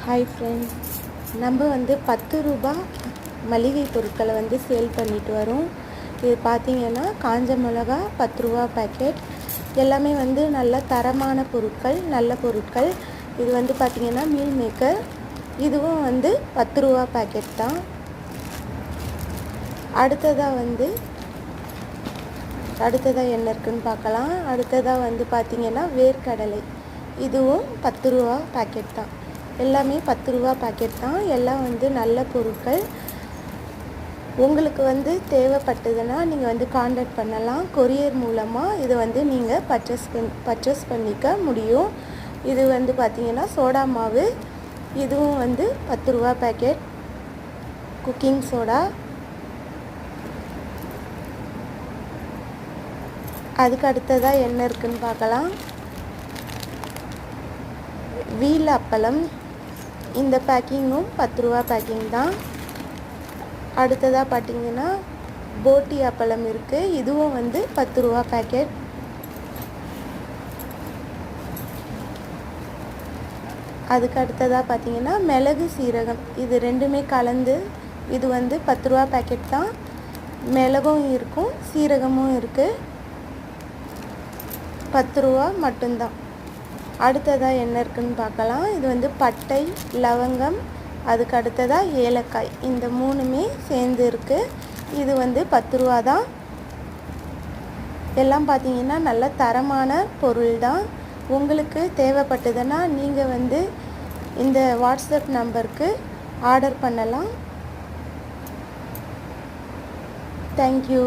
Hi friends, நம்ம வந்து 10 ரூபா மளிகை பொருட்களை வந்து சேல் பண்ணிட்டு வரோம். இது பார்த்திங்கன்னா காஞ்ச மிளகா 10 ரூபா பேக்கெட். எல்லாமே வந்து நல்ல தரமான பொருட்கள், நல்ல பொருட்கள். இது வந்து பார்த்திங்கன்னா மீல் மேக்கர். இதுவும் வந்து 10 ரூபா பேக்கெட் தான். அடுத்ததாக என்ன இருக்குன்னு பார்க்கலாம். அடுத்ததாக வந்து பார்த்திங்கன்னா வேர்க்கடலை. இதுவும் 10 ரூபா பேக்கெட் தான். எல்லாமே 10 ரூபா பேக்கெட் தான். எல்லாம் வந்து நல்ல பொருட்கள். உங்களுக்கு வந்து தேவைப்பட்டதுன்னா நீங்கள் வந்து காண்டாக்ட் பண்ணலாம். கொரியர் மூலமாக இது வந்து நீங்கள் பர்ச்சேஸ் பண்ணிக்க முடியும். இது வந்து பார்த்திங்கன்னா சோடா மாவு. இதுவும் வந்து 10 ரூபா பேக்கெட் குக்கிங் சோடா. அதுக்கு அடுத்ததாக என்ன இருக்குன்னு பார்க்கலாம். வீல் அப்பளம். இந்த பேக்கிங்கும் 10 ரூபா பேக்கிங் தான். அடுத்ததாக பார்த்திங்கன்னா போட்டி அப்பளம் இருக்குது. இதுவும் வந்து 10 ரூபா பேக்கெட். அதுக்கு அடுத்ததாக பார்த்திங்கன்னா மிளகு சீரகம். இது ரெண்டுமே கலந்து இது வந்து 10 ரூபா பேக்கெட் தான். மிளகும் இருக்கும், சீரகமும் இருக்குது. 10 ரூபா மட்டும்தான். அடுத்ததாக என்ன இருக்குன்னு பார்க்கலாம். இது வந்து பட்டை, லவங்கம், அதுக்கு அடுத்ததாக ஏலக்காய். இந்த மூணுமே சேர்ந்து இருக்குது. இது வந்து 10 ரூபா தான். எல்லாம் பார்த்திங்கன்னா நல்ல தரமான பொருள் தான். உங்களுக்கு தேவைப்பட்டதுன்னா நீங்கள் வந்து இந்த வாட்ஸ்அப் நம்பருக்கு ஆர்டர் பண்ணலாம். தேங்க்யூ.